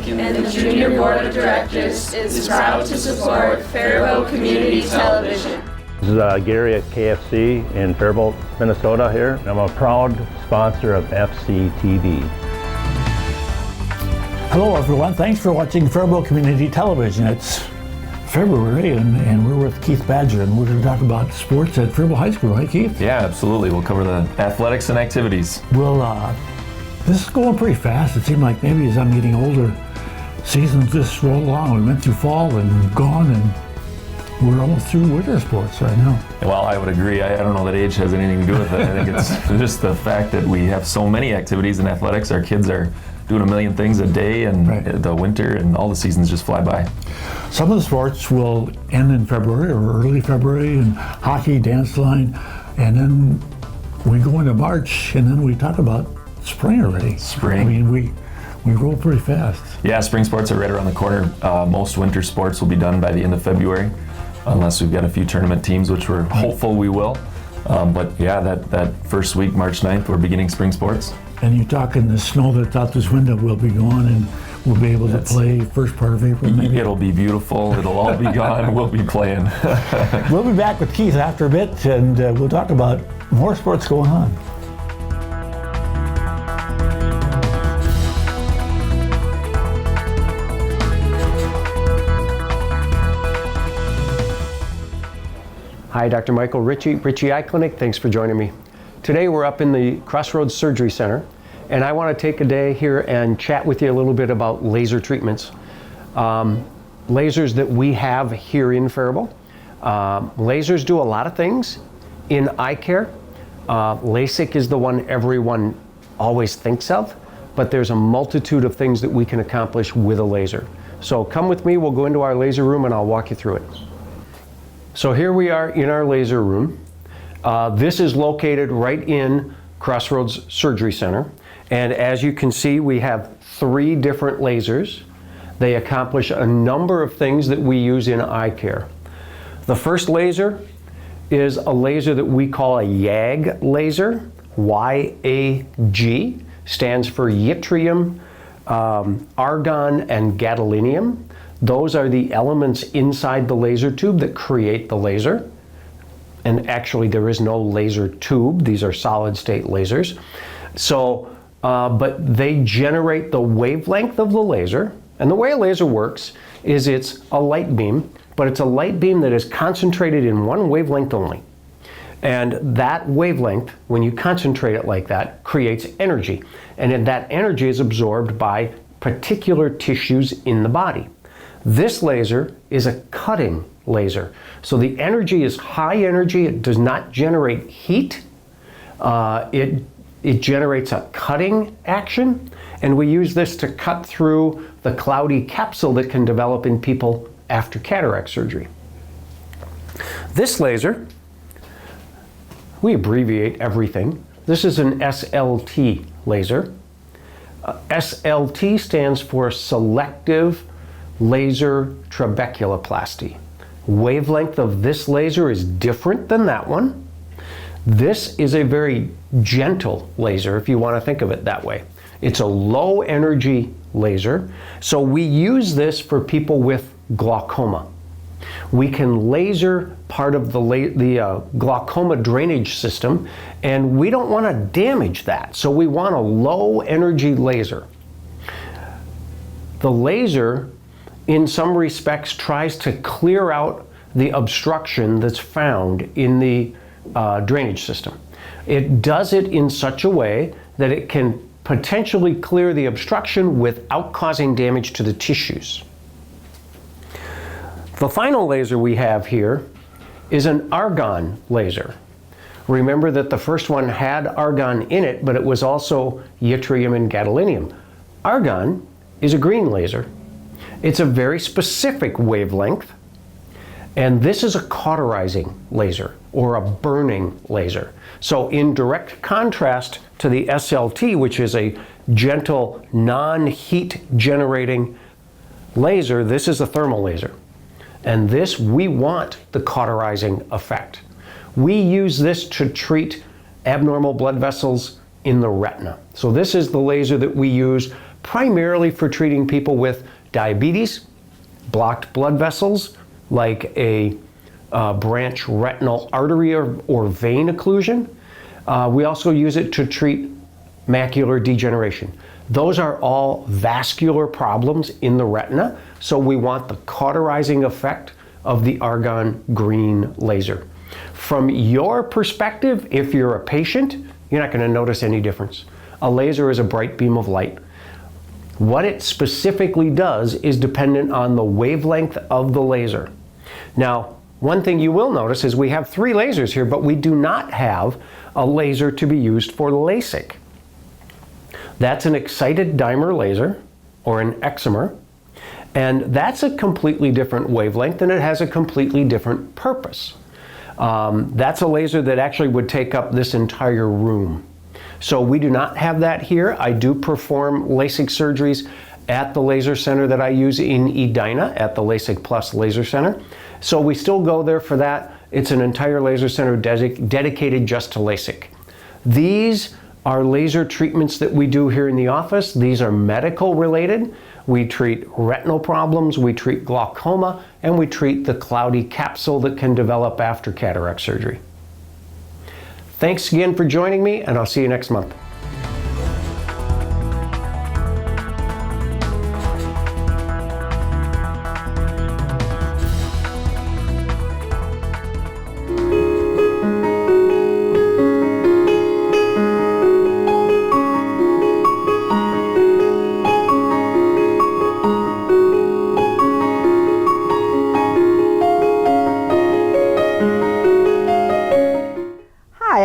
and the Junior Board of Directors is proud to support Faribault Community Television. This is Gary at KFC in Faribault, Minnesota here. I'm a proud sponsor of FCTV. Hello everyone, thanks for watching Faribault Community Television. It's February and we're with Keith Badger and we're going to talk about sports at Faribault High School, right Keith? Yeah, absolutely. We'll cover the athletics and activities. Well, this is going pretty fast. It seemed like maybe as I'm getting older, seasons just roll along. We went through fall and gone and we're almost through winter sports right now. Well, I would agree. I don't know that age has anything to do with it. I think it's just the fact that we have so many activities in athletics. Our kids are doing a million things a day, and right. The winter and all the seasons just fly by. Some of the sports will end in February or early February, and hockey, dance line, and then we go into March, and then we talk about spring already. Spring. I mean, we roll pretty fast. Yeah, spring sports are right around the corner. Most winter sports will be done by the end of February, unless we've got a few tournament teams, which we're hopeful we will. But yeah, that first week, March 9th, we're beginning spring sports. And you're talking the snow that's out this window will be gone and we'll be able to play first part of April maybe? It'll be beautiful. It'll all be gone. We'll be playing. We'll be back with Keith after a bit and we'll talk about more sports going on. Hi, Dr. Michael Ritchie Eye Clinic. Thanks for joining me. Today we're up in the Crossroads Surgery Center, and I want to take a day here and chat with you a little bit about laser treatments. Lasers that we have here in Faribault. Lasers do a lot of things in eye care. LASIK is the one everyone always thinks of, but there's a multitude of things that we can accomplish with a laser. So come with me, we'll go into our laser room and I'll walk you through it. So here we are in our laser room. This is located right in Crossroads Surgery Center. And as you can see, we have 3 different lasers. They accomplish a number of things that we use in eye care. The first laser is a laser that we call a YAG laser. Y-A-G stands for yttrium, argon, and gadolinium. Those are the elements inside the laser tube that create the laser. And actually there is no laser tube. These are solid state lasers. So, but they generate the wavelength of the laser. And the way a laser works is it's a light beam, but it's a light beam that is concentrated in one wavelength only. And that wavelength, when you concentrate it like that, creates energy. And that energy is absorbed by particular tissues in the body. This laser is a cutting laser. So the energy is high energy. It does not generate heat. It generates a cutting action. And we use this to cut through the cloudy capsule that can develop in people after cataract surgery. This laser, we abbreviate everything. This is an SLT laser. SLT stands for selective laser trabeculoplasty. Wavelength of this laser is different than that one. This is a very gentle laser, if you want to think of it that way. It's a low energy laser, so we use this for people with glaucoma. We can laser part of the glaucoma drainage system, and we don't want to damage that, so we want a low energy laser. The laser, in some respects, tries to clear out the obstruction that's found in the drainage system. It does it in such a way that it can potentially clear the obstruction without causing damage to the tissues. The final laser we have here is an argon laser. Remember that the first one had argon in it, but it was also yttrium and gadolinium. Argon is a green laser. It's a very specific wavelength, and this is a cauterizing laser or a burning laser. So in direct contrast to the SLT, which is a gentle, non-heat generating laser, this is a thermal laser. And this, we want the cauterizing effect. We use this to treat abnormal blood vessels in the retina. So this is the laser that we use primarily for treating people with diabetes, blocked blood vessels, like a branch retinal artery or vein occlusion. We also use it to treat macular degeneration. Those are all vascular problems in the retina, so we want the cauterizing effect of the argon green laser. From your perspective, if you're a patient, you're not going to notice any difference. A laser is a bright beam of light. What it specifically does is dependent on the wavelength of the laser. Now, one thing you will notice is we have 3 lasers here, but we do not have a laser to be used for LASIK. That's an excited dimer laser, or an excimer, and that's a completely different wavelength, and it has a completely different purpose. That's a laser that actually would take up this entire room. So we do not have that here. I do perform LASIK surgeries at the laser center that I use in Edina, at the LASIK Plus Laser Center. So we still go there for that. It's an entire laser center dedicated just to LASIK. These are laser treatments that we do here in the office. These are medical related. We treat retinal problems, we treat glaucoma, and we treat the cloudy capsule that can develop after cataract surgery. Thanks again for joining me, and I'll see you next month.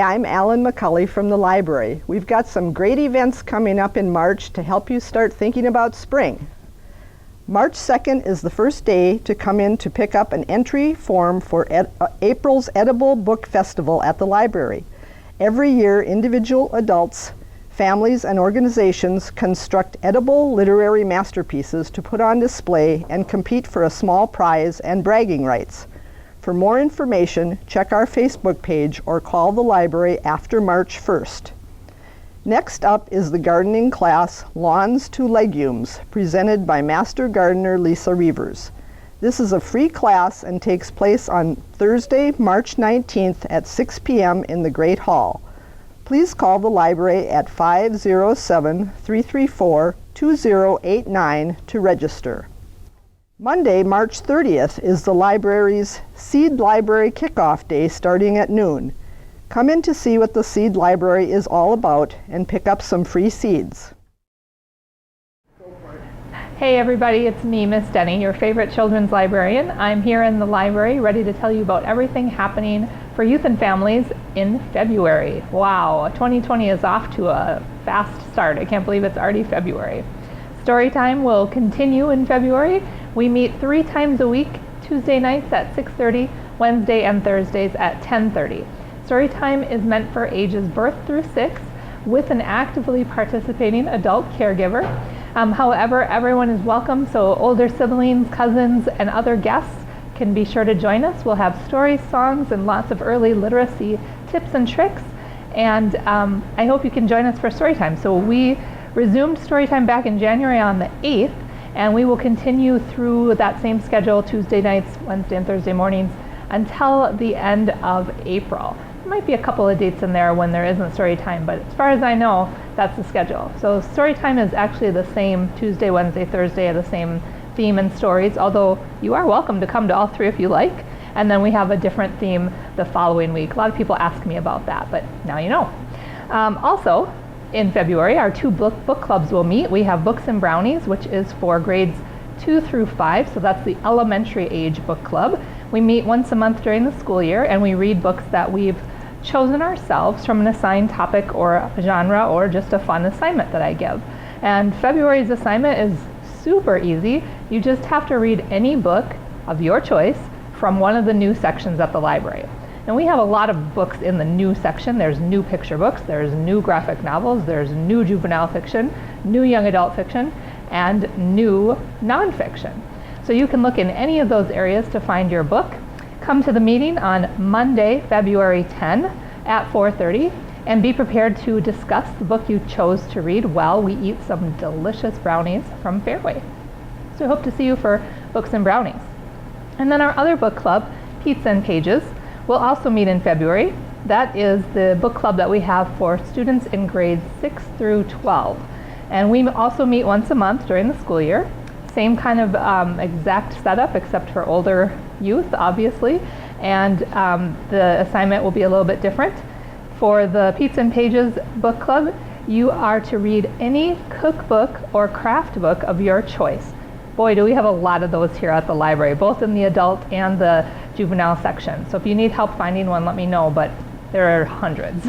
I'm Alan McCulley from the library. We've got some great events coming up in March to help you start thinking about spring. March 2nd is the first day to come in to pick up an entry form for April's Edible Book Festival at the library. Every year, individual adults, families, and organizations construct edible literary masterpieces to put on display and compete for a small prize and bragging rights. For more information, check our Facebook page or call the library after March 1st. Next up is the gardening class, Lawns to Legumes, presented by Master Gardener Lisa Reavers. This is a free class and takes place on Thursday, March 19th at 6 p.m. in the Great Hall. Please call the library at 507-334-2089 to register. Monday, March 30th is the library's Seed Library Kickoff Day starting at noon. Come in to see what the Seed Library is all about and pick up some free seeds. Hey everybody, it's me, Miss Denny, your favorite children's librarian. I'm here in the library ready to tell you about everything happening for youth and families in February. Wow, 2020 is off to a fast start. I can't believe it's already February. Storytime will continue in February. We meet 3 times a week, Tuesday nights at 6:30, Wednesday and Thursdays at 10:30. Storytime is meant for ages birth through 6 with an actively participating adult caregiver. However, everyone is welcome, so older siblings, cousins, and other guests can be sure to join us. We'll have stories, songs, and lots of early literacy tips and tricks. And I hope you can join us for Storytime. So we resumed Storytime back in January on the 8th, and we will continue through that same schedule, Tuesday nights, Wednesday and Thursday mornings, until the end of April. There might be a couple of dates in there when there isn't Storytime, but as far as I know, that's the schedule. So Storytime is actually the same Tuesday, Wednesday, Thursday, the same theme and stories, although you are welcome to come to all 3 if you like. And then we have a different theme the following week. A lot of people ask me about that, but now you know. Also, in February, our 2 book clubs will meet. We have Books and Brownies, which is for grades 2 through 5, so that's the elementary age book club. We meet once a month during the school year, and we read books that we've chosen ourselves from an assigned topic or a genre or just a fun assignment that I give. And February's assignment is super easy. You just have to read any book of your choice from one of the new sections at the library. And we have a lot of books in the new section. There's new picture books, there's new graphic novels, there's new juvenile fiction, new young adult fiction, and new nonfiction. So you can look in any of those areas to find your book. Come to the meeting on Monday, February 10 at 4:30. And be prepared to discuss the book you chose to read while we eat some delicious brownies from Fairway. So I hope to see you for Books and Brownies. And then our other book club, Pizza and Pages, will also meet in February. That is the book club that we have for students in grades 6 through 12. And we also meet once a month during the school year. Same kind of exact setup except for older youth, obviously. And the assignment will be a little bit different. For the Pizza and Pages book club, you are to read any cookbook or craft book of your choice. Boy, do we have a lot of those here at the library, both in the adult and the juvenile section. So if you need help finding one, let me know, but there are hundreds.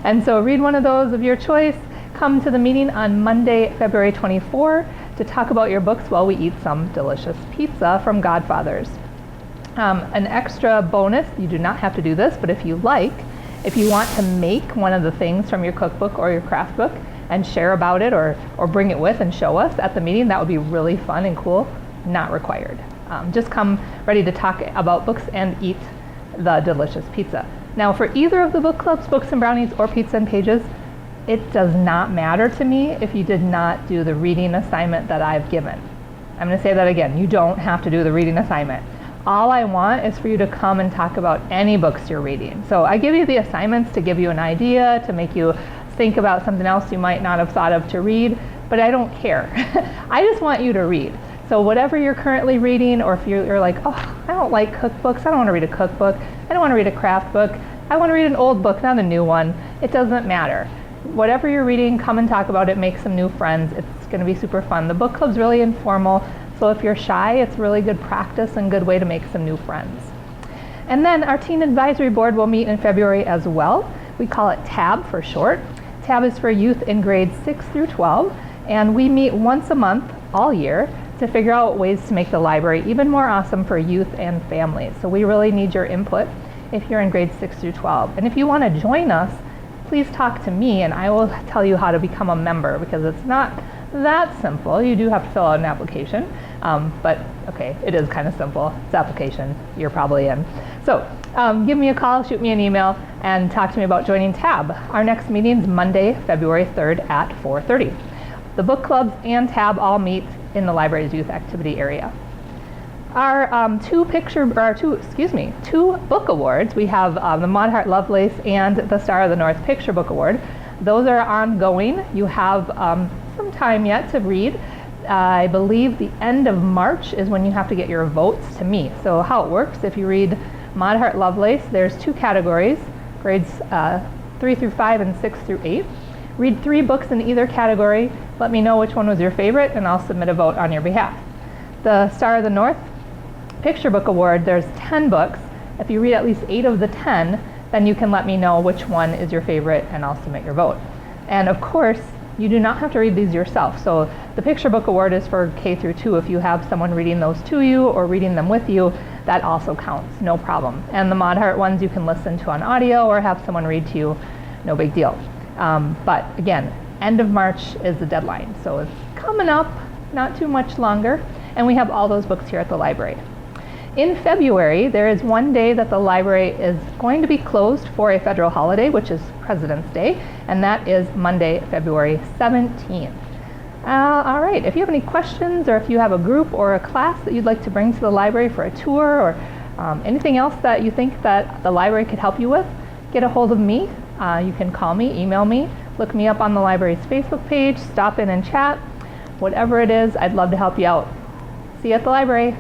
And so read one of those of your choice. Come to the meeting on Monday, February 24 to talk about your books while we eat some delicious pizza from Godfather's. An extra bonus, you do not have to do this, but if you want to make one of the things from your cookbook or your craft book and share about it or bring it with and show us at the meeting, that would be really fun and cool. Not required. Just come ready to talk about books and eat the delicious pizza. Now for either of the book clubs, Books and Brownies or Pizza and Pages, it does not matter to me if you did not do the reading assignment that I've given. I'm going to say that again. You don't have to do the reading assignment. All I want is for you to come and talk about any books you're reading. So I give you the assignments to give you an idea, to make you think about something else you might not have thought of to read, but I don't care. I just want you to read. So whatever you're currently reading, or if you're like, oh, I don't like cookbooks, I don't want to read a cookbook, I don't want to read a craft book, I want to read an old book, not a new one, it doesn't matter. Whatever you're reading, come and talk about it, make some new friends. It's going to be super fun. The book club's really informal, so if you're shy, it's really good practice and good way to make some new friends. And then our Teen Advisory Board will meet in February as well. We call it TAB for short. TAB is for youth in grades 6 through 12, and we meet once a month all year to figure out ways to make the library even more awesome for youth and families. So we really need your input if you're in grades 6 through 12. And if you want to join us, please talk to me and I will tell you how to become a member, because it's not that simple. You do have to fill out an application, but okay, it is kind of simple. It's application, you're probably in. So give me a call, shoot me an email, and talk to me about joining TAB. Our next meeting is Monday, February 3rd at 4:30. The book clubs and TAB all meet in the library's youth activity area. Our two book awards, we have the Maud Hart Lovelace and the Star of the North Picture Book Award. Those are ongoing. You have some time yet to read. I believe the end of March is when you have to get your votes to me. So how it works, if you read Maud Hart Lovelace, there's 2 categories, grades 3 through 5 and 6 through 8. Read 3 books in either category. Let me know which one was your favorite and I'll submit a vote on your behalf. The Star of the North Picture Book Award, there's 10 books. If you read at least 8 of the 10, then you can let me know which one is your favorite and I'll submit your vote. And of course, you do not have to read these yourself. So the Picture Book Award is for K through 2. If you have someone reading those to you or reading them with you, that also counts, no problem. And the Maud Hart ones you can listen to on audio or have someone read to you, no big deal. But again, end of March is the deadline. So it's coming up, not too much longer. And we have all those books here at the library. In February, there is one day that the library is going to be closed for a federal holiday, which is President's Day, and that is Monday, February 17th. All right, if you have any questions or if you have a group or a class that you'd like to bring to the library for a tour or anything else that you think that the library could help you with, get a hold of me. You can call me, email me, look me up on the library's Facebook page, stop in and chat. Whatever it is, I'd love to help you out. See you at the library.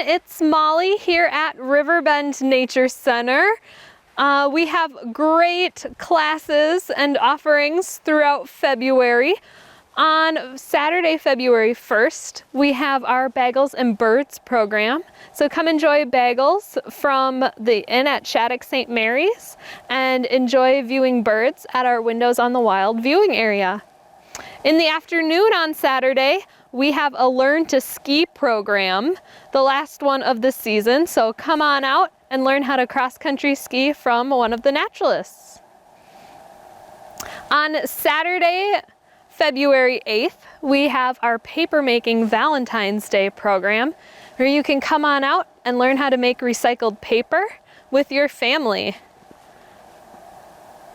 It's Molly here at Riverbend Nature Center. We have great classes and offerings throughout February. On Saturday, February 1st, we have our Bagels and Birds program. So come enjoy bagels from the Inn at Shattuck St. Mary's and enjoy viewing birds at our Windows on the Wild viewing area. In the afternoon on Saturday, we have a Learn to Ski program, the last one of the season. So come on out and learn how to cross-country ski from one of the naturalists. On Saturday, February 8th, we have our Papermaking Valentine's Day program, where you can come on out and learn how to make recycled paper with your family.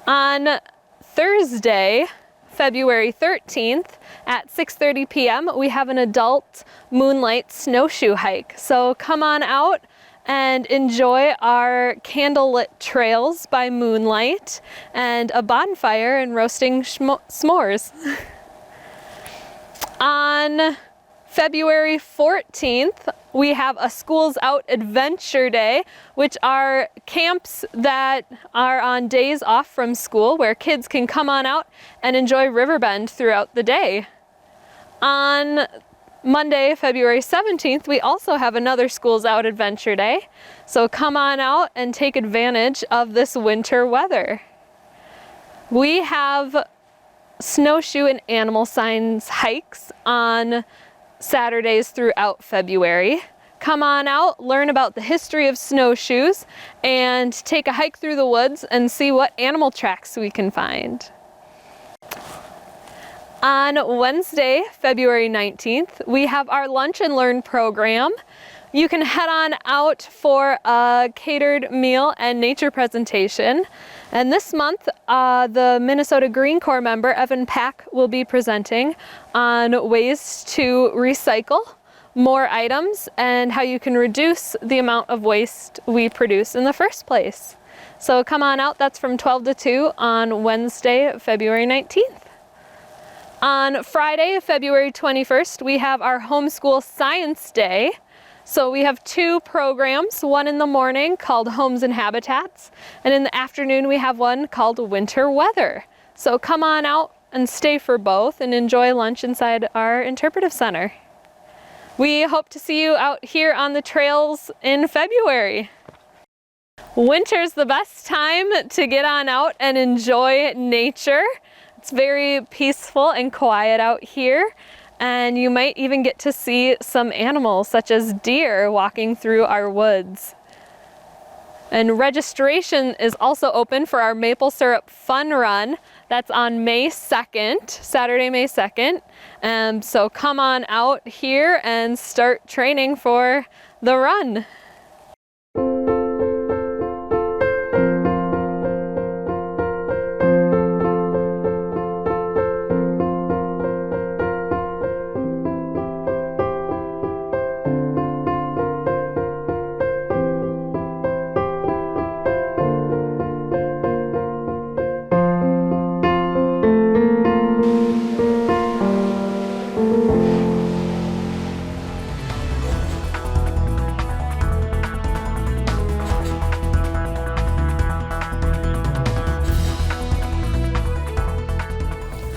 On Thursday, February 13th at 6:30 p.m. we have an adult moonlight snowshoe hike. So come on out and enjoy our candlelit trails by moonlight and a bonfire and roasting s'mores. On February 14th, we have a Schools Out Adventure Day, which are camps that are on days off from school where kids can come on out and enjoy Riverbend throughout the day. On Monday, February 17th, we also have another Schools Out Adventure Day. So come on out and take advantage of this winter weather. We have snowshoe and animal signs hikes on Saturdays throughout February. Come on out, learn about the history of snowshoes, and take a hike through the woods and see what animal tracks we can find. On Wednesday, February 19th, we have our Lunch and Learn program. You can head on out for a catered meal and nature presentation. And this month, the Minnesota Green Corps member, Evan Pack, will be presenting on ways to recycle more items and how you can reduce the amount of waste we produce in the first place. So come on out, that's from 12 to 2 on Wednesday, February 19th. On Friday, February 21st, we have our Homeschool Science Day. So we have two programs, one in the morning called Homes and Habitats, and in the afternoon we have one called Winter Weather. So come on out and stay for both and enjoy lunch inside our interpretive center. We hope to see you out here on the trails in February. Winter's the best time to get on out and enjoy nature. It's very peaceful and quiet out here. And you might even get to see some animals such as deer walking through our woods. And registration is also open for our Maple Syrup Fun Run. That's on May 2nd, Saturday, May 2nd. So come on out here and start training for the run.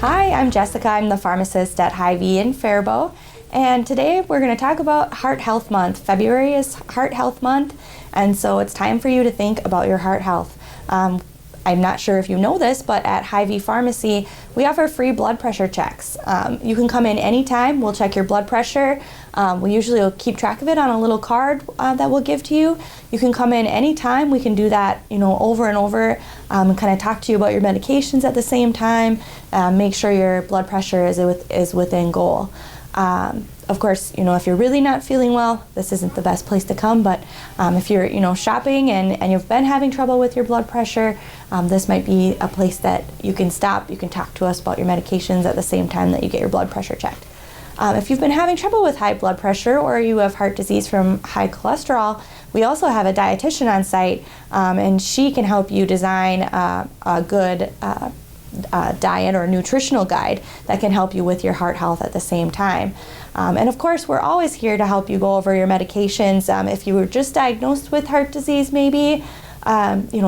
Hi, I'm Jessica. I'm the pharmacist at Hy-Vee in Faribault, and today we're going to talk about Heart Health Month. February is Heart Health Month, and so it's time for you to think about your heart health. I'm not sure if you know this, but at Hy-Vee Pharmacy, we offer free blood pressure checks. You can come in anytime. We'll check your blood pressure. We usually will keep track of it on a little card that we'll give to you. You can come in anytime. We can do that, over and over, and kind of talk to you about your medications at the same time. Make sure your blood pressure is within goal. Of course, if you're really not feeling well, this isn't the best place to come, but if you're, shopping and you've been having trouble with your blood pressure, this might be a place that you can stop. You can talk to us about your medications at the same time that you get your blood pressure checked. If you've been having trouble with high blood pressure or you have heart disease from high cholesterol, we also have a dietitian on site, and she can help you design a good diet or nutritional guide that can help you with your heart health at the same time. And of course, we're always here to help you go over your medications. If you were just diagnosed with heart disease maybe,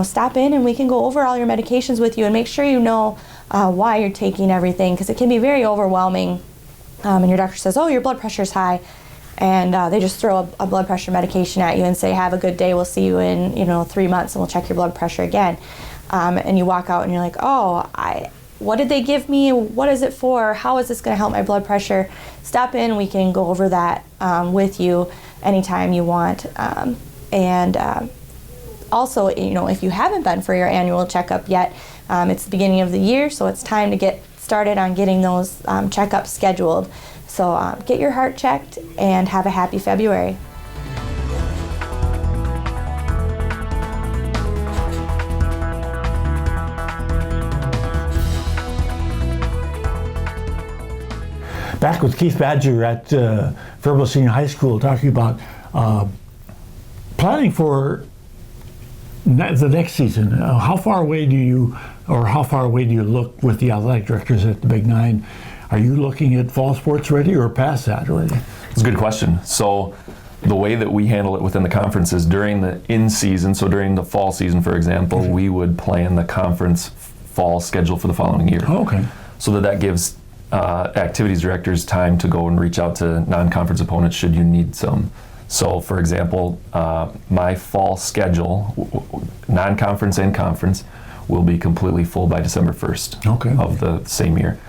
stop in and we can go over all your medications with you and make sure you know why you're taking everything, because it can be very overwhelming. And your doctor says, oh, your blood pressure's high, and they just throw a blood pressure medication at you and say, have a good day, we'll see you in 3 months and we'll check your blood pressure again. And you walk out and you're like, oh, what did they give me? What is it for? How is this going to help my blood pressure? Stop in, we can go over that with you anytime you want. Also, if you haven't been for your annual checkup yet, it's the beginning of the year, so it's time to get started on getting those checkups scheduled. So get your heart checked and have a happy February. Back with Keith Badger at Faribault Senior High School, talking about planning for the next season. How far away do you look with the athletic directors at the Big Nine? Are you looking at fall sports already or past that already? It's a good question. So the way that we handle it within the conference is during the in-season, so during the fall season, for example, we would plan the conference fall schedule for the following year. Oh, okay. So that gives activities directors time to go and reach out to non-conference opponents should you need some. So for example, my fall schedule, non-conference and conference, will be completely full by December 1st of the same year.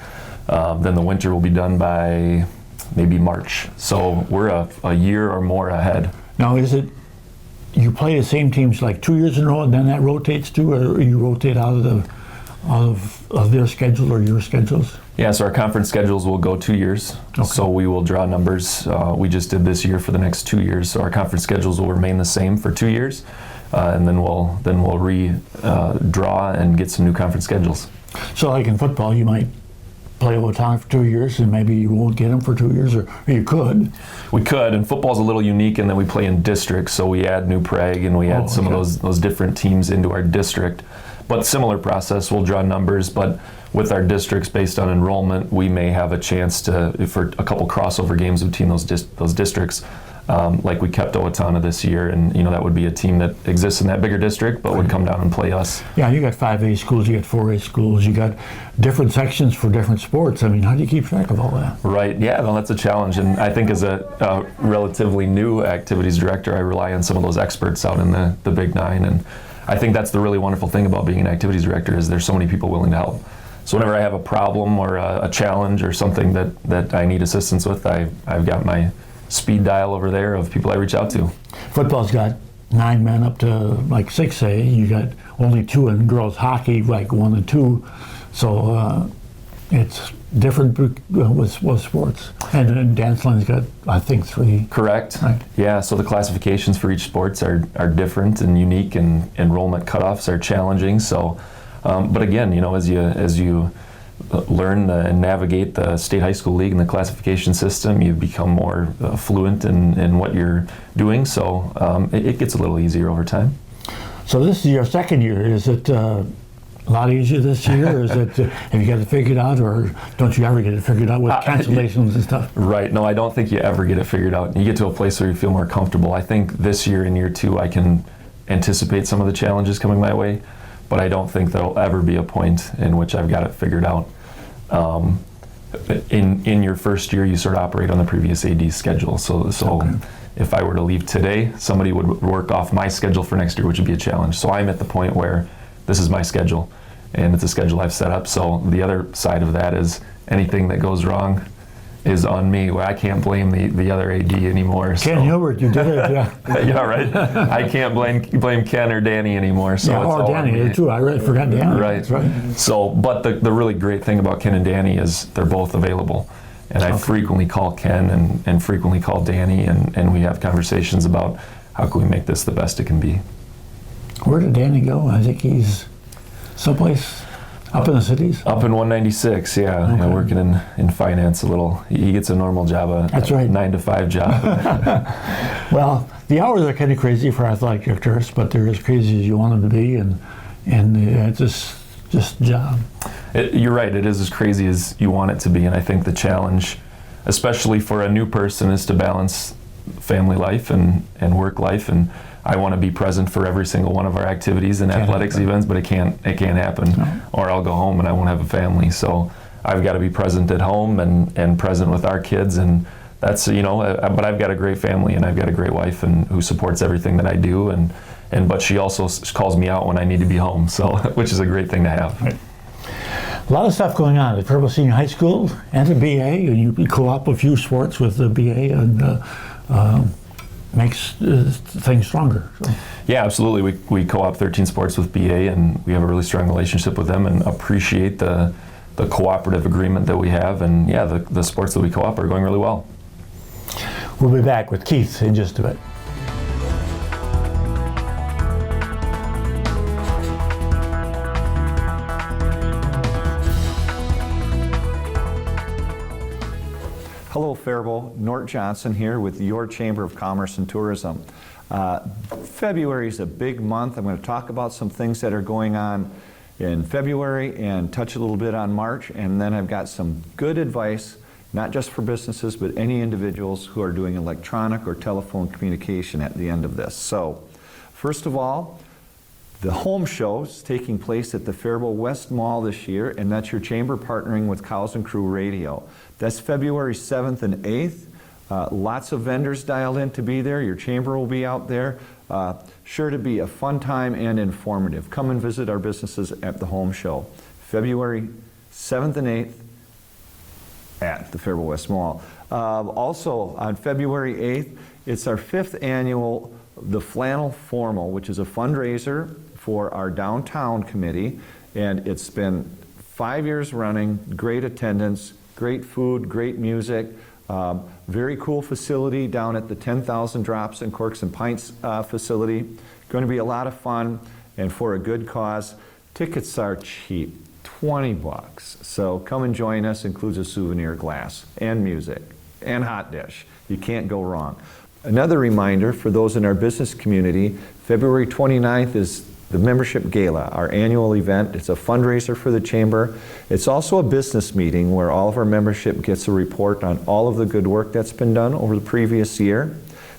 Then the winter will be done by maybe March. So we're a year or more ahead. Now, is it you play the same teams like 2 years in a row and then that rotates too, or you rotate out of their schedule or your schedules? Yeah, so our conference schedules will go 2 years. Okay. So we will draw numbers. We just did this year for the next 2 years. So our conference schedules will remain the same for 2 years, and then we'll redraw and get some new conference schedules. So like in football, you might play Owatonna for 2 years and maybe you won't get them for 2 years, or you could. We could, and football's a little unique in that we play in districts, so we add New Prague and we add some of those different teams into our district. But similar process, we'll draw numbers, but with our districts based on enrollment, we may have a chance for a couple crossover games between those districts, like we kept Owatonna this year, and that would be a team that exists in that bigger district, but would come down and play us. Yeah, you got 5A schools, you got 4A schools, you got different sections for different sports. I mean, how do you keep track of all that? Right, yeah, well, that's a challenge, and I think as a relatively new activities director, I rely on some of those experts out in the Big Nine, and I think that's the really wonderful thing about being an activities director is there's so many people willing to help. So whenever I have a problem or a challenge or something that I need assistance with, I've got my speed dial over there of people I reach out to. Football's got 9 men up to like 6A. You got only 2 in girls hockey, like 1 and 2. So it's different with sports. And then dance line's got, I think, 3. Correct. Right. Yeah, so the classifications for each sports are different and unique, and enrollment cutoffs are challenging. So, but again, as you learn and navigate the state high school league and the classification system, you become more fluent in what you're doing. So it gets a little easier over time. So this is your second year. Is it a lot easier this year, or is it, have you got it figured out, or don't you ever get it figured out with cancellations and stuff? Right, no, I don't think you ever get it figured out. You get to a place where you feel more comfortable. I think this year in year 2 I can anticipate some of the challenges coming my way, but I don't think there'll ever be a point in which I've got it figured out. In your first year, you sort of operate on the previous AD's schedule. So if I were to leave today, somebody would work off my schedule for next year, which would be a challenge. So I'm at the point where this is my schedule, and it's a schedule I've set up. So the other side of that is anything that goes wrong is on me, where I can't blame the other AD anymore. Ken Hilbert, you did it, yeah. Yeah, right. I can't blame Ken or Danny anymore. So yeah, it's or all Danny on me. too. I forgot Danny. Right. That's right. So, but the really great thing about Ken and Danny is they're both available, and I frequently call Ken and frequently call Danny, and we have conversations about how can we make this the best it can be. Where did Danny go? I think he's someplace up in the cities? Up in 196, yeah. Okay. Working in finance a little. He gets a normal job, That's right. 9 to 5 job. Well, the hours are kind of crazy for athletic directors, but they're as crazy as you want them to be, and it's just a job. You're right, it is as crazy as you want it to be, and I think the challenge, especially for a new person, is to balance family life and work life, and I want to be present for every single one of our activities and athletics events, but it can't happen, or I'll go home and I won't have a family. So I've got to be present at home and present with our kids, and that's, but I've got a great family and I've got a great wife and who supports everything that I do, but she also calls me out when I need to be home, so which is a great thing to have. Right. A lot of stuff going on at Faribault Senior High School and the BA, and you co-op a few sports with the BA, and makes things stronger. So. Yeah, absolutely. We co-op 13 sports with BA, and we have a really strong relationship with them and appreciate the cooperative agreement that we have, and yeah, the sports that we co-op are going really well. We'll be back with Keith in just a bit. Hello Faribault, Nort Johnson here with your Chamber of Commerce and Tourism. February is a big month. I'm going to talk about some things that are going on in February and touch a little bit on March, and then I've got some good advice, not just for businesses, but any individuals who are doing electronic or telephone communication at the end of this. So, first of all, the home show is taking place at the Faribault West Mall this year, and that's your chamber partnering with Cows and Crew Radio. That's February 7th and 8th. Lots of vendors dialed in to be there. Your chamber will be out there. Sure to be a fun time and informative. Come and visit our businesses at the home show. February 7th and 8th at the Faribault West Mall. Also on February 8th, it's our 5th annual The Flannel Formal, which is a fundraiser for our downtown committee, and it's been 5 years running, great attendance, great food, great music, very cool facility down at the 10,000 Drops and Corks and Pints facility. Going to be a lot of fun and for a good cause. Tickets are cheap, 20 bucks. So come and join us, includes a souvenir glass and music and hot dish. You can't go wrong. Another reminder for those in our business community, February 29th is the Membership Gala, our annual event. It's a fundraiser for the Chamber. It's also a business meeting where all of our membership gets a report on all of the good work that's been done over the previous year.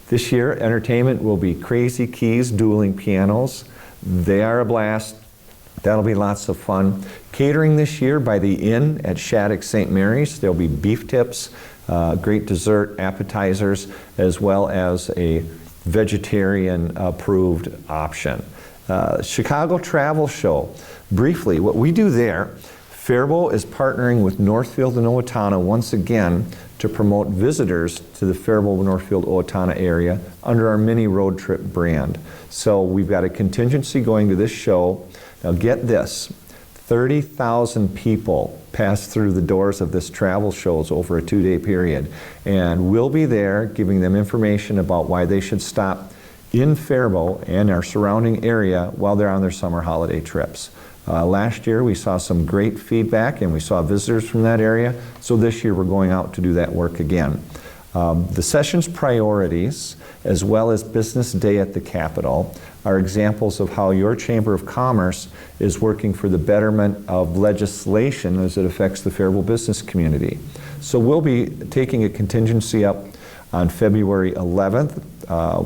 This year, entertainment will be Crazy Keys Dueling Pianos. They are a blast. That'll be lots of fun. Catering this year by the Inn at Shattuck St. Mary's. There'll be beef tips, great dessert, appetizers, as well as a vegetarian approved option. Chicago Travel Show. Briefly, what we do there, Faribault is partnering with Northfield and Owatonna once again to promote visitors to the Faribault, Northfield, Owatonna area under our mini road trip brand. So we've got a contingency going to this show. Now get this, 30,000 people pass through the doors of this travel shows over a 2-day period, and we'll be there giving them information about why they should stop in Faribault and our surrounding area while they're on their summer holiday trips. Last year we saw some great feedback and we saw visitors from that area, so this year we're going out to do that work again. The session's priorities, as well as Business Day at the Capitol, are examples of how your Chamber of Commerce is working for the betterment of legislation as it affects the Faribault business community. So we'll be taking a contingency up on February 11th,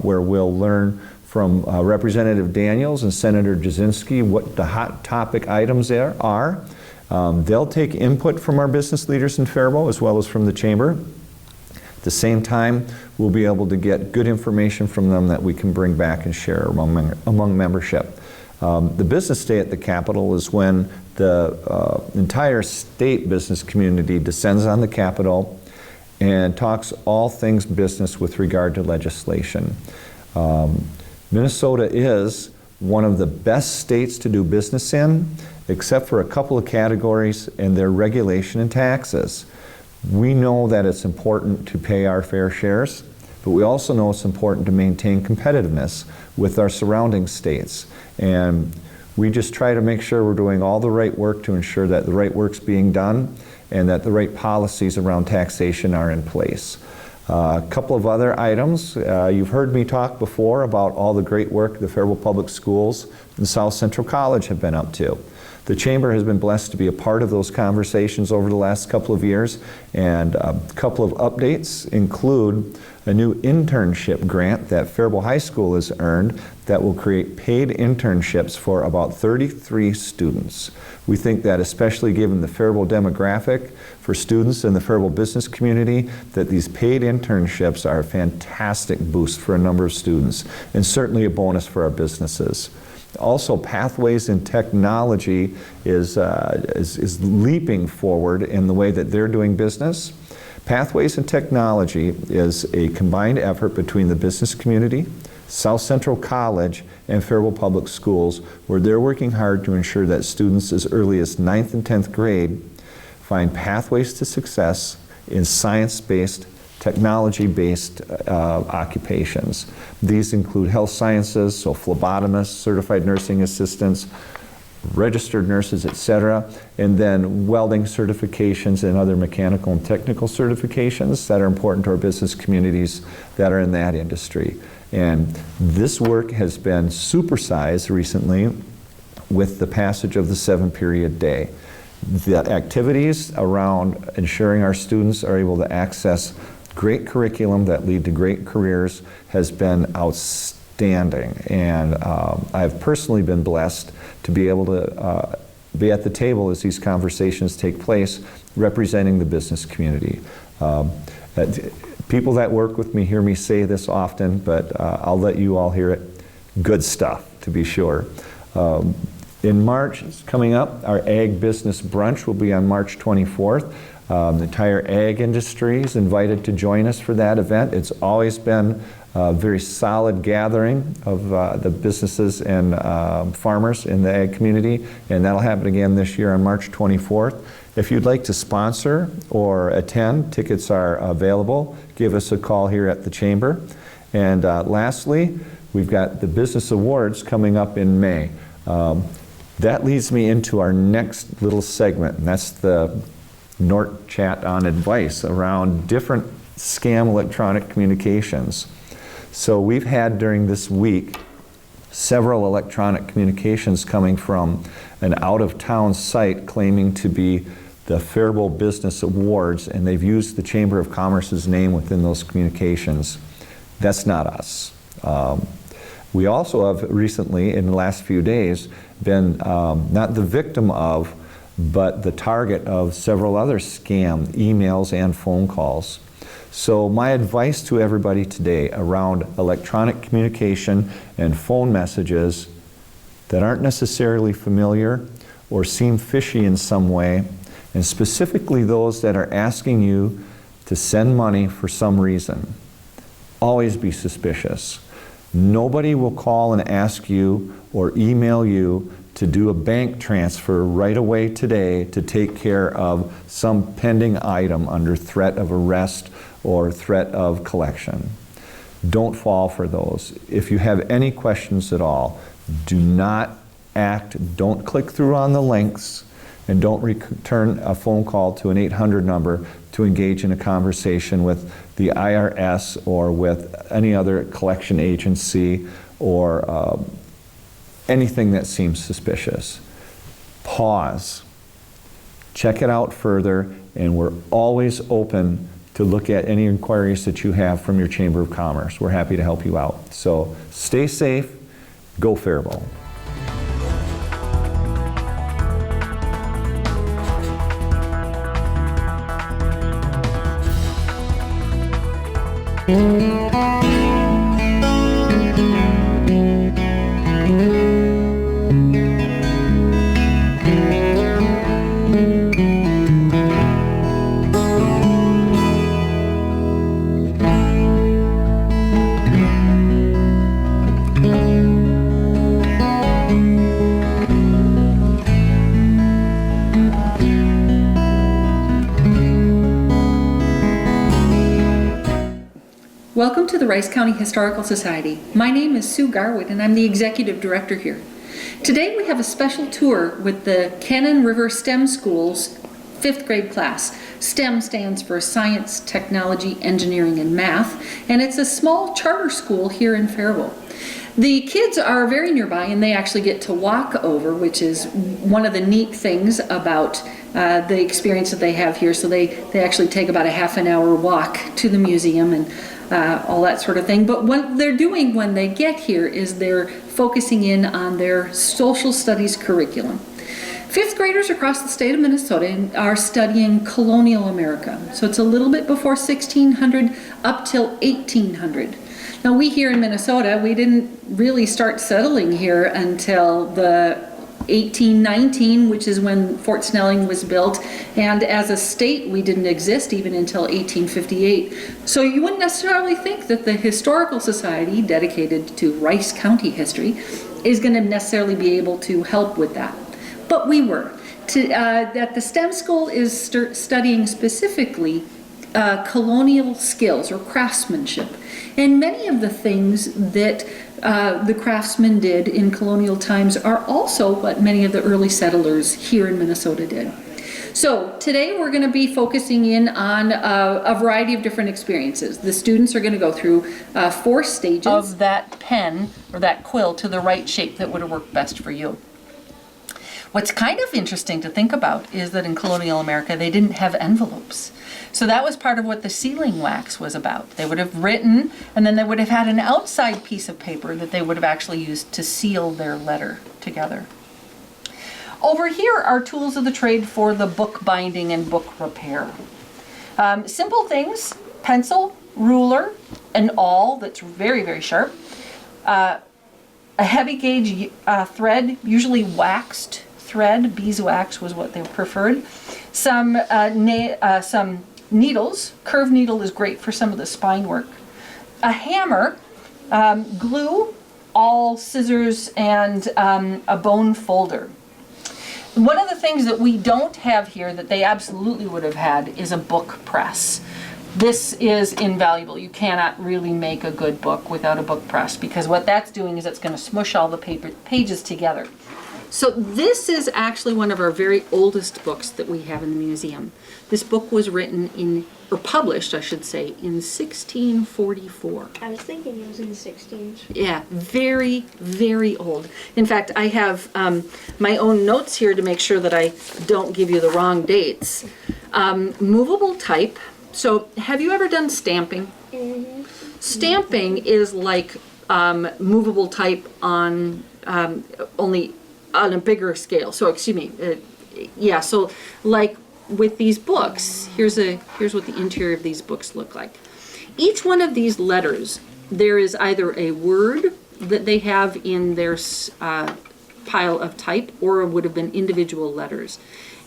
where we'll learn from Representative Daniels and Senator Jasinski what the hot topic items there are. They'll take input from our business leaders in Faribault as well as from the Chamber. At the same time, we'll be able to get good information from them that we can bring back and share among membership. The Business Day at the Capitol is when the entire state business community descends on the Capitol and talks all things business with regard to legislation. Minnesota is one of the best states to do business in, except for a couple of categories, and their regulation and taxes. We know that it's important to pay our fair shares, but we also know it's important to maintain competitiveness with our surrounding states. And we just try to make sure we're doing all the right work to ensure that the right work's being done and that the right policies around taxation are in place. A couple of other items. You've heard me talk before about all the great work the Faribault Public Schools and South Central College have been up to. The Chamber has been blessed to be a part of those conversations over the last couple of years, and a couple of updates include a new internship grant that Faribault High School has earned that will create paid internships for about 33 students. We think that, especially given the Faribault demographic for students in the Faribault business community, that these paid internships are a fantastic boost for a number of students, and certainly a bonus for our businesses. Also, Pathways in Technology is leaping forward in the way that they're doing business. Pathways in Technology is a combined effort between the business community, South Central College, and Faribault Public Schools, where they're working hard to ensure that students as early as 9th and 10th grade find pathways to success in science-based, technology-based occupations. These include health sciences, so phlebotomists, certified nursing assistants, registered nurses, etc., and then welding certifications and other mechanical and technical certifications that are important to our business communities that are in that industry. And this work has been supersized recently with the passage of the 7-period day. The activities around ensuring our students are able to access great curriculum that lead to great careers has been outstanding. And I've personally been blessed to be able to be at the table as these conversations take place, representing the business community. People that work with me hear me say this often, but I'll let you all hear it. Good stuff, to be sure. In March, it's coming up, our Ag Business Brunch will be on March 24th. The entire ag industry is invited to join us for that event. It's always been a very solid gathering of the businesses and farmers in the ag community, and that'll happen again this year on March 24th. If you'd like to sponsor or attend, tickets are available. Give us a call here at the Chamber. And lastly, we've got the Business Awards coming up in May. That leads me into our next little segment, and that's the Nort Chat on Advice around different scam electronic communications. So we've had during this week several electronic communications coming from an out-of-town site claiming to be the Faribault Business Awards, and they've used the Chamber of Commerce's name within those communications. That's not us. We also have recently, in the last few days, been not the victim of, but the target of several other scam emails and phone calls. So my advice to everybody today around electronic communication and phone messages that aren't necessarily familiar or seem fishy in some way, and specifically those that are asking you to send money for some reason, always be suspicious. Nobody will call and ask you or email you to do a bank transfer right away today to take care of some pending item under threat of arrest or threat of collection. Don't fall for those. If you have any questions at all, do not act, don't click through on the links, and don't return a phone call to an 800 number to engage in a conversation with the IRS or with any other collection agency or anything that seems suspicious. Pause. Check it out further, and we're always open to look at any inquiries that you have from your Chamber of Commerce. We're happy to help you out. So stay safe, go Faribault. Welcome to the Rice County Historical Society. My name is Sue Garwood and I'm the Executive Director here. Today we have a special tour with the Cannon River STEM School's 5th grade class. STEM stands for Science, Technology, Engineering, and Math, and it's a small charter school here in Faribault. The kids are very nearby, and they actually get to walk over, which is one of the neat things about the experience that they have here. So they actually take about a half an hour walk to the museum and all that sort of thing. But what they're doing when they get here is they're focusing in on their social studies curriculum. Fifth graders across the state of Minnesota are studying colonial America. So it's a little bit before 1600 up till 1800. Now we here in Minnesota, we didn't really start settling here until the 1819, which is when Fort Snelling was built, and as a state we didn't exist even until 1858. So you wouldn't necessarily think that the Historical Society, dedicated to Rice County history, is going to necessarily be able to help with that. But we were. That the STEM school is studying specifically colonial skills or craftsmanship. And many of the things that the craftsmen did in colonial times are also what many of the early settlers here in Minnesota did. So today we're going to be focusing in on a variety of different experiences. The students are going to go through 4 stages of that pen or that quill to the right shape that would have worked best for you. What's kind of interesting to think about is that in colonial America they didn't have envelopes. So that was part of what the sealing wax was about. They would have written, and then they would have had an outside piece of paper that they would have actually used to seal their letter together. Over here are tools of the trade for the book binding and book repair. Simple things: pencil, ruler, an awl that's very, very sharp, a heavy gauge thread, usually waxed thread, beeswax was what they preferred, some needles. Curved needle is great for some of the spine work. A hammer, glue, awl, scissors, and a bone folder. One of the things that we don't have here that they absolutely would have had is a book press. This is invaluable. You cannot really make a good book without a book press, because what that's doing is it's going to smush all the pages together. So this is actually one of our very oldest books that we have in the museum. This book was written or published, I should say, in 1644. I was thinking it was in the 16s. Yeah, very, very old. In fact, I have my own notes here to make sure that I don't give you the wrong dates. Movable type. So have you ever done stamping? Mm-hmm. Stamping is like movable type on only on a bigger scale. So excuse me. Yeah. So like with these books, here's what the interior of these books look like. Each one of these letters, there is either a word that they have in their pile of type, or it would have been individual letters.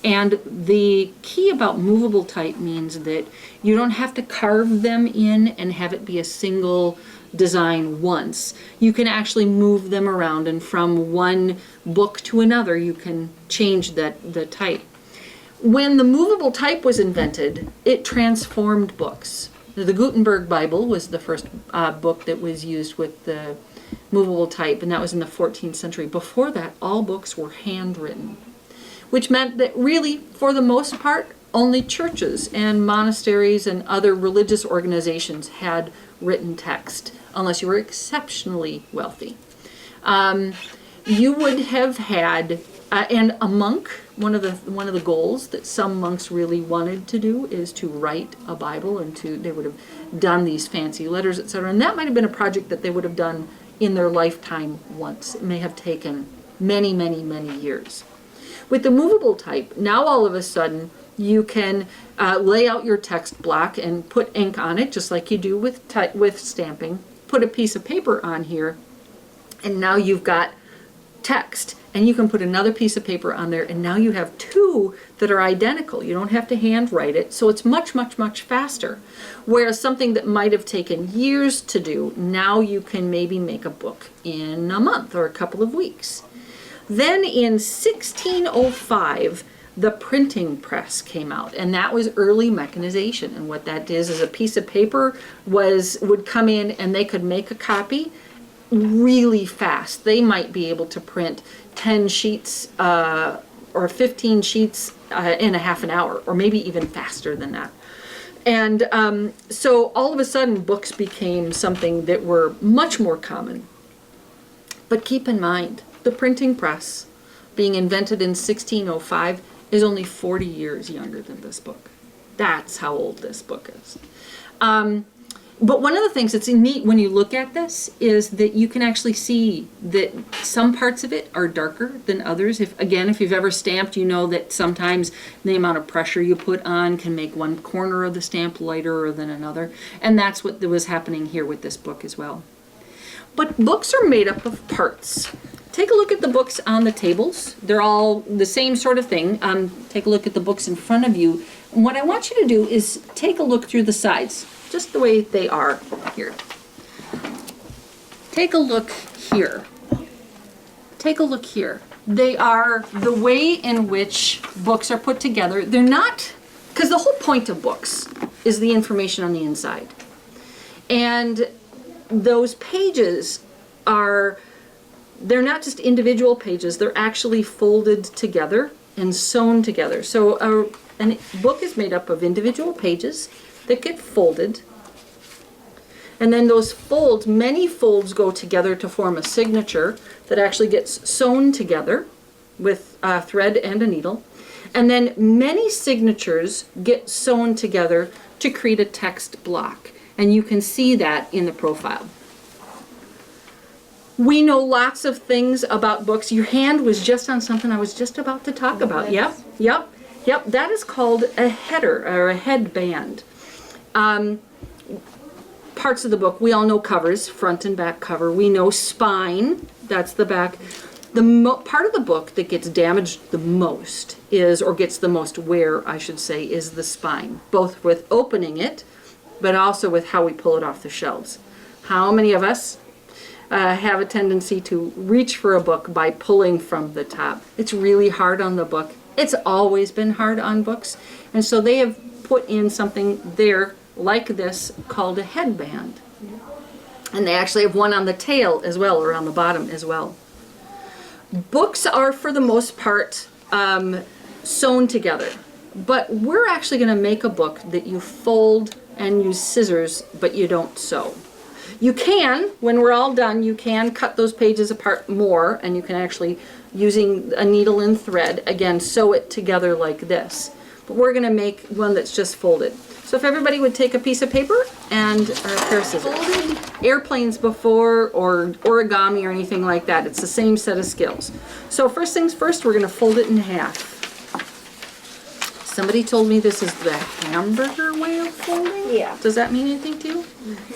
And the key about movable type means that you don't have to carve them in and have it be a single design once. You can actually move them around, and from one book to another you can change the type. When the movable type was invented, it transformed books. The Gutenberg Bible was the first book that was used with the movable type, and that was in the 14th century. Before that, all books were handwritten, which meant that really, for the most part, only churches and monasteries and other religious organizations had written text, unless you were exceptionally wealthy. You would have had, and a monk, one of the goals that some monks really wanted to do is to write a Bible, and they would have done these fancy letters, etc. And that might have been a project that they would have done in their lifetime once. It may have taken many, many, many years. With the movable type, now all of a sudden you can lay out your text block and put ink on it, just like you do with stamping. Put a piece of paper on here, and now you've got text. And you can put another piece of paper on there, and now you have two that are identical. You don't have to handwrite it, so it's much, much, much faster. Whereas something that might have taken years to do, now you can maybe make a book in a month or a couple of weeks. Then in 1605, the printing press came out, and that was early mechanization. And what that is a piece of paper would come in, and they could make a copy really fast. They might be able to print 10 sheets or 15 sheets in a half an hour, or maybe even faster than that. And so all of a sudden books became something that were much more common. But keep in mind, the printing press, being invented in 1605, is only 40 years younger than this book. That's how old this book is. But one of the things that's neat when you look at this is that you can actually see that some parts of it are darker than others. If you've ever stamped, you know that sometimes the amount of pressure you put on can make one corner of the stamp lighter than another. And that's what was happening here with this book as well. But books are made up of parts. Take a look at the books on the tables. They're all the same sort of thing. Take a look at the books in front of you. And what I want you to do is take a look through the sides, just the way they are here. Take a look here. Take a look here. They are the way in which books are put together. They're not, because the whole point of books is the information on the inside. And those pages they're not just individual pages, they're actually folded together and sewn together. So a book is made up of individual pages that get folded, and then those folds, many folds go together to form a signature that actually gets sewn together with a thread and a needle, and then many signatures get sewn together to create a text block, and you can see that in the profile. We know lots of things about books. Your hand was just on something I was just about to talk about. Yep. That is called a header or a headband. Parts of the book, we all know covers, front and back cover. We know spine, that's the back. The part of the book that gets damaged the most or gets the most wear, I should say, is the spine. Both with opening it, but also with how we pull it off the shelves. How many of us have a tendency to reach for a book by pulling from the top? It's really hard on the book. It's always been hard on books. And so they have put in something there like this called a headband. And they actually have one on the tail as well, or on the bottom as well. Books are, for the most part, sewn together. But we're actually going to make a book that you fold and use scissors, but you don't sew. You can, when we're all done, you can cut those pages apart more, and you can actually, using a needle and thread, again, sew it together like this. But we're going to make one that's just folded. So if everybody would take a piece of paper and a pair of scissors. Folded airplanes before, or origami or anything like that. It's the same set of skills. So first things first, we're going to fold it in half. Somebody told me this is the hamburger way of folding? Yeah. Does that mean anything to you?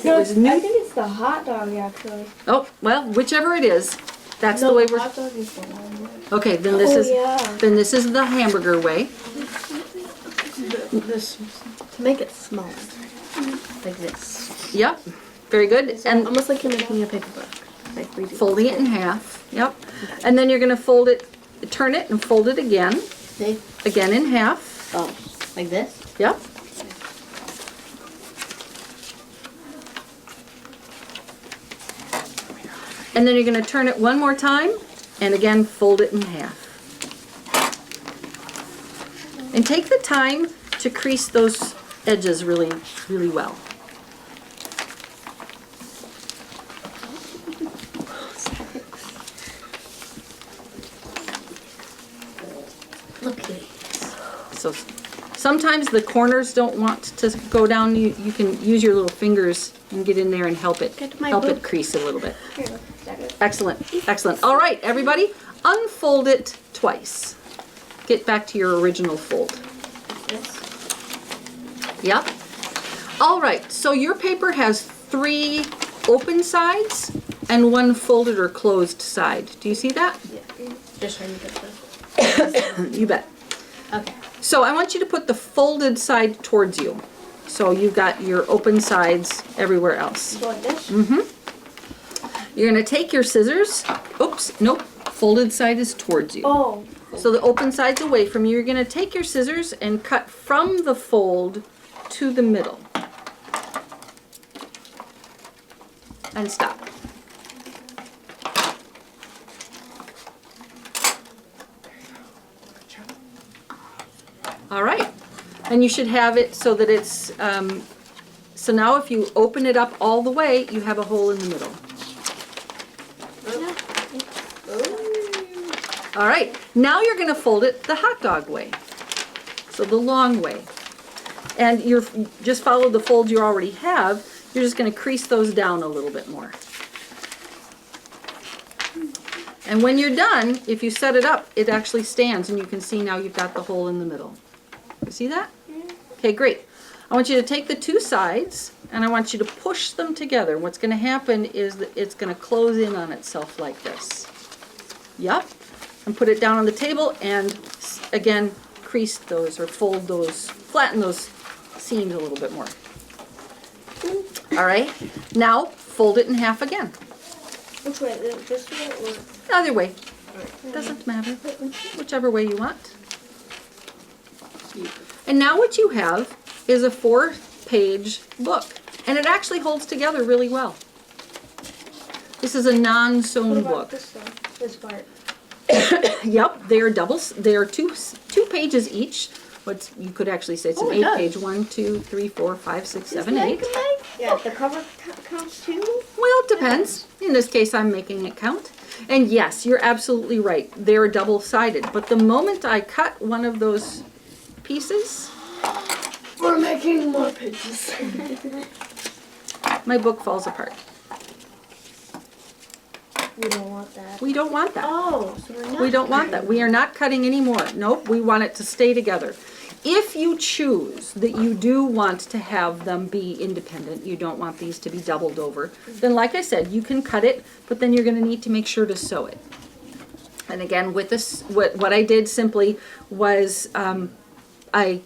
No, I think it's the hot dog actually. Oh, well, whichever it is, that's the way we're. Hot dog is the one. Okay, then this is the hamburger way. This to make it smaller, like this. Yep, very good. And almost like you're making a paper book, like reading. Folding it in half. Yep. And then you're going to fold it, turn it, and fold it again. See? Again in half. Oh, like this? Yep. And then you're going to turn it one more time, and again fold it in half. And take the time to crease those edges really, really well. Look at these. So sometimes the corners don't want to go down. You can use your little fingers and get in there and help it crease a little bit. Here, look. Excellent, excellent. All right, everybody, unfold it twice. Get back to your original fold. Yep. All right, so your paper has 3 open sides and 1 folded or closed side. Do you see that? Yeah. Just trying to get this. You bet. Okay. So I want you to put the folded side towards you. So you've got your open sides everywhere else. Go like this? Mm-hmm. You're going to take your scissors. Oops, nope. Folded side is towards you. Oh. So the open side's away from you. You're going to take your scissors and cut from the fold to the middle. And stop. All right. And you should have it so that it's, so now if you open it up all the way, you have a hole in the middle. All right, now you're gonna fold it the hot dog way. So the long way. And you're just follow the folds you already have. You're just gonna crease those down a little bit more. And when you're done, if you set it up, it actually stands, and you can see now you've got the hole in the middle. You see that? Okay, great. I want you to take the two sides, and I want you to push them together. What's going to happen is that it's going to close in on itself like this. Yup. And put it down on the table, and again, crease those, or fold those, flatten those seams a little bit more. All right. Now, fold it in half again. Which way? This way or? The other way. Doesn't matter. Whichever way you want. And now what you have is a 4-page book. And it actually holds together really well. This is a non-sewn book. This part. Yep, they are doubles. They are two pages each. What you could actually say it's an 8-page. 1, 2, 3, 4, 5, 6, 7, 8. Yeah, the cover counts too? Well, it depends. In this case, I'm making it count. And yes, you're absolutely right. They're double-sided. But the moment I cut one of those pieces, We're making more pages. my book falls apart. We don't want that. We don't want that. Oh, so we're not. We don't want that. We are not cutting anymore. Nope, we want it to stay together. If you choose that you do want to have them be independent, you don't want these to be doubled over, then like I said, you can cut it, but then you're going to need to make sure to sew it. And again, with this, what I did simply was I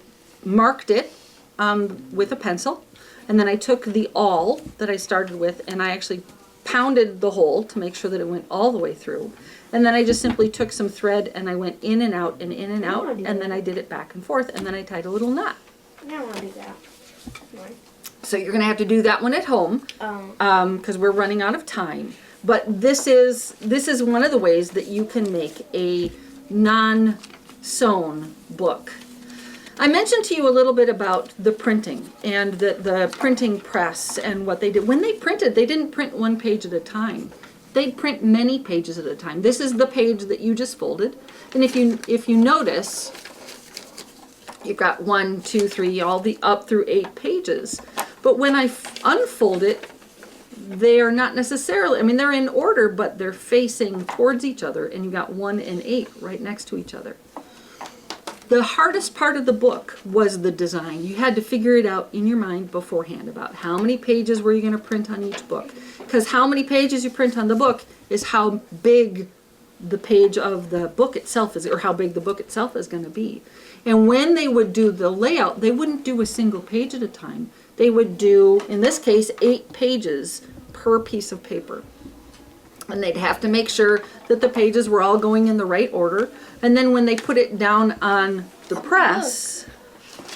marked it with a pencil, and then I took the awl that I started with, and I actually pounded the hole to make sure that it went all the way through. And then I just simply took some thread and I went in and out and in and out, and then I did it back and forth, and then I tied a little knot. I don't want to do that. Why? So you're going to have to do that one at home, because we're running out of time. But this is one of the ways that you can make a non-sewn book. I mentioned to you a little bit about the printing and the printing press and what they did. When they printed, they didn't print one page at a time. They'd print many pages at a time. This is the page that you just folded. And if you notice, you've got 1, 2, 3, all the up through 8 pages. But when I unfold it, they are not necessarily, I mean, they're in order, but they're facing towards each other, and you've got 1 and 8 right next to each other. The hardest part of the book was the design. You had to figure it out in your mind beforehand about how many pages were you going to print on each book. Because how many pages you print on the book is how big the page of the book itself is, or how big the book itself is going to be. And when they would do the layout, they wouldn't do a single page at a time. They would do, in this case, 8 pages per piece of paper. And they'd have to make sure that the pages were all going in the right order. And then when they put it down on the press,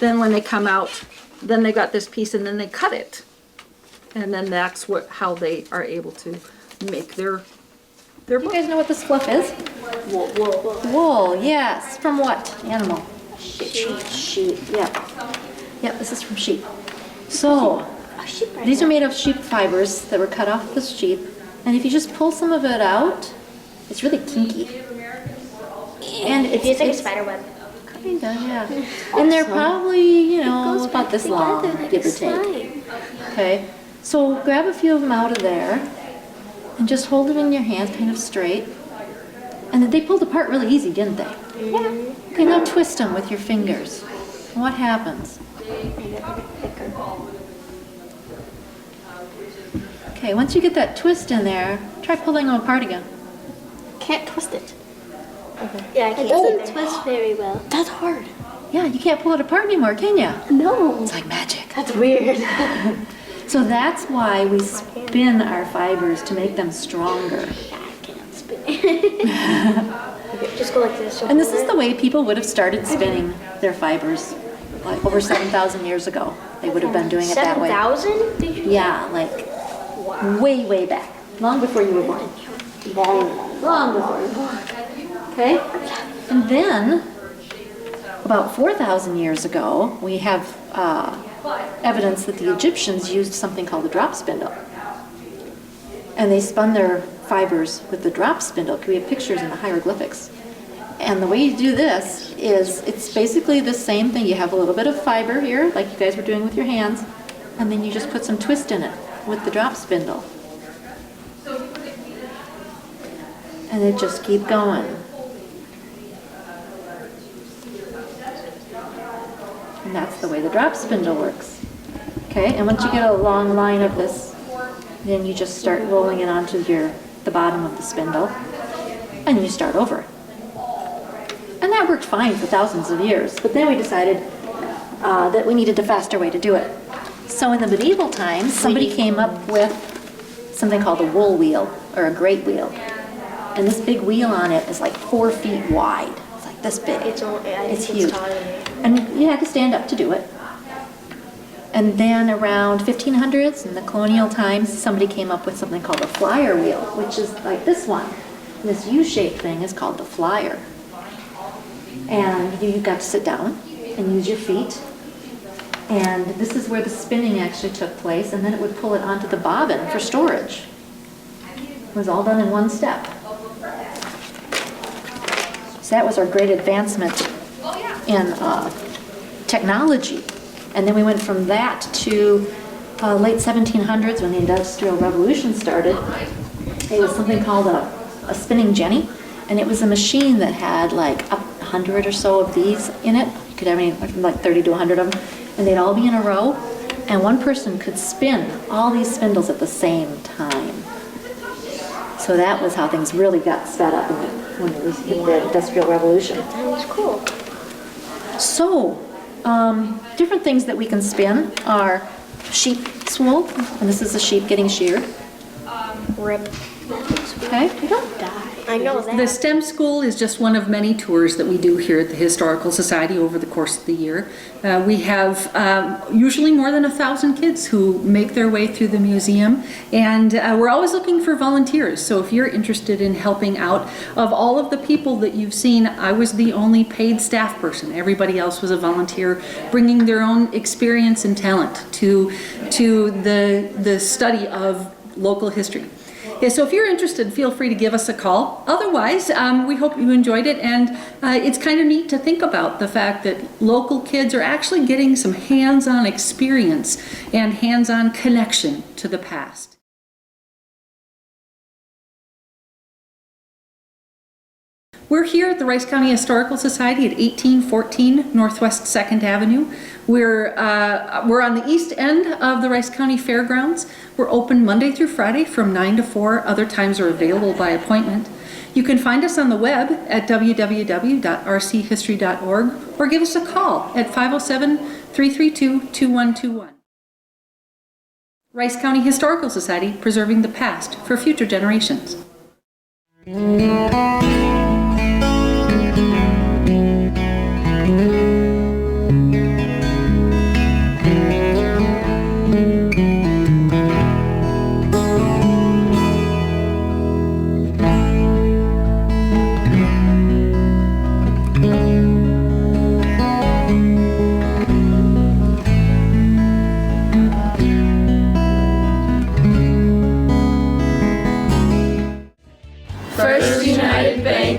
then when they come out, then they got this piece and then they cut it. And then that's how they are able to make their book. You guys know what this fluff is? Wool. Wool, yes. From what animal? Sheep. Yeah. Yep, this is from sheep. So, these are made of sheep fibers that were cut off the sheep. And if you just pull some of it out, it's really kinky. And It feels like a spider web. Kinda, yeah. And they're probably, about this long, give or take. Okay, so grab a few of them out of there and just hold them in your hand kind of straight. And they pulled apart really easy, didn't they? Yeah. Okay, now twist them with your fingers. And what happens? Okay, once you get that twist in there, try pulling them apart again. Can't twist it. Okay. Yeah, I can't. It doesn't twist very well. That's hard. Yeah, you can't pull it apart anymore, can you? No. It's like magic. That's weird. So that's why we spin our fibers to make them stronger. I can't spin it. Okay, just go like this. And this is the way people would have started spinning their fibers. Like over 7,000 years ago, they would have been doing it that way. 7,000? Yeah, like way, way back. Long before you were born. Long before you were born. Okay? And then, about 4,000 years ago, we have evidence that the Egyptians used something called the drop spindle. And they spun their fibers with the drop spindle. We have pictures in the hieroglyphics. And the way you do this is, it's basically the same thing. You have a little bit of fiber here, like you guys were doing with your hands, and then you just put some twist in it with the drop spindle. And it just keep going. And that's the way the drop spindle works. Okay, and once you get a long line of this, then you just start rolling it onto the bottom of the spindle, and you start over. And that worked fine for thousands of years, but then we decided that we needed a faster way to do it. So in the medieval times, somebody came up with something called a wool wheel, or a great wheel. And this big wheel on it is like 4 feet wide. It's like this big. It's huge. And you had to stand up to do it. And then around 1500s, in the colonial times, somebody came up with something called a flyer wheel, which is like this one. And this U-shaped thing is called the flyer. And you got to sit down and use your feet. And this is where the spinning actually took place, and then it would pull it onto the bobbin for storage. It was all done in one step. So that was our great advancement in technology. And then we went from that to late 1700s, when the Industrial Revolution started. It was something called a spinning jenny, and it was a machine that had like 100 or so of these in it. You could have like 30 to 100 of them, and they'd all be in a row, and one person could spin all these spindles at the same time. So that was how things really got sped up when it was in the Industrial Revolution. That was cool. So, different things that we can spin are sheep wool, and this is a sheep getting sheared. Rip. Okay. You don't die. I know that. The STEM school is just one of many tours that we do here at the Historical Society over the course of the year. We have usually more than 1,000 kids who make their way through the museum, and we're always looking for volunteers. So if you're interested in helping out, of all of the people that you've seen, I was the only paid staff person. Everybody else was a volunteer, bringing their own experience and talent to the study of local history. Yeah, so if you're interested, feel free to give us a call. Otherwise, we hope you enjoyed it, and it's kind of neat to think about the fact that local kids are actually getting some hands-on experience and hands-on connection to the past. We're here at the Rice County Historical Society at 1814 Northwest 2nd Avenue. We're on the east end of the Rice County Fairgrounds. We're open Monday through Friday from 9 to 4. Other times are available by appointment. You can find us on the web at www.rchistory.org or give us a call at 507-332-2121. Rice County Historical Society, preserving the past for future generations.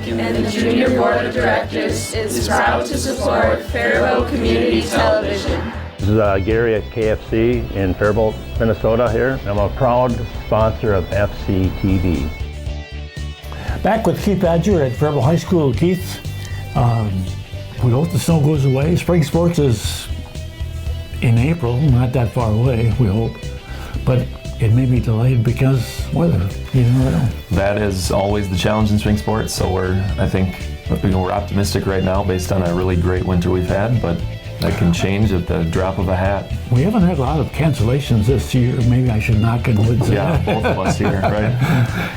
And the Junior Board of Directors is proud to support Faribault Community Television. This is Gary at KFC in Faribault, Minnesota here. I'm a proud sponsor of FCTV. Back with Keith Badger at Faribault High School. Keith, we hope the snow goes away. Spring sports is in April, not that far away, we hope. But it may be delayed because weather, you never know. That is always the challenge in spring sports, so I think we're optimistic right now based on a really great winter we've had, but that can change at the drop of a hat. We haven't had a lot of cancellations this year. Maybe I should knock on wood. Yeah, both of us here, right?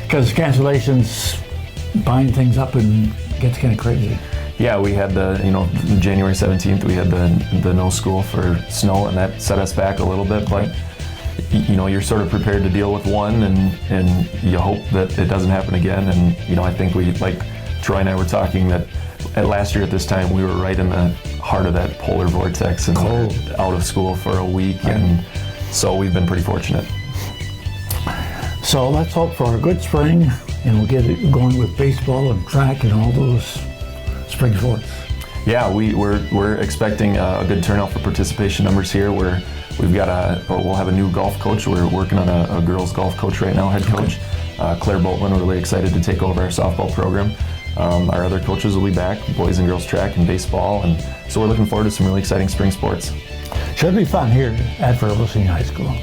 Because cancellations bind things up and gets kind of crazy. Yeah, we had January 17th, we had the no school for snow, and that set us back a little bit, but you're sort of prepared to deal with one, and you hope that it doesn't happen again. And I think like Troy and I were talking that last year at this time we were right in the heart of that polar vortex and out of school for a week, and so we've been pretty fortunate. So let's hope for a good spring, and we'll get it going with baseball and track and all those spring sports? Yeah, we're expecting a good turnout for participation numbers here. We'll have a new golf coach. We're working on a girls golf coach right now, head coach. Claire Boltman, we're really excited to take over our softball program. Our other coaches will be back, boys and girls track and baseball, and so we're looking forward to some really exciting spring sports. Should be fun here at Faribault Senior High School.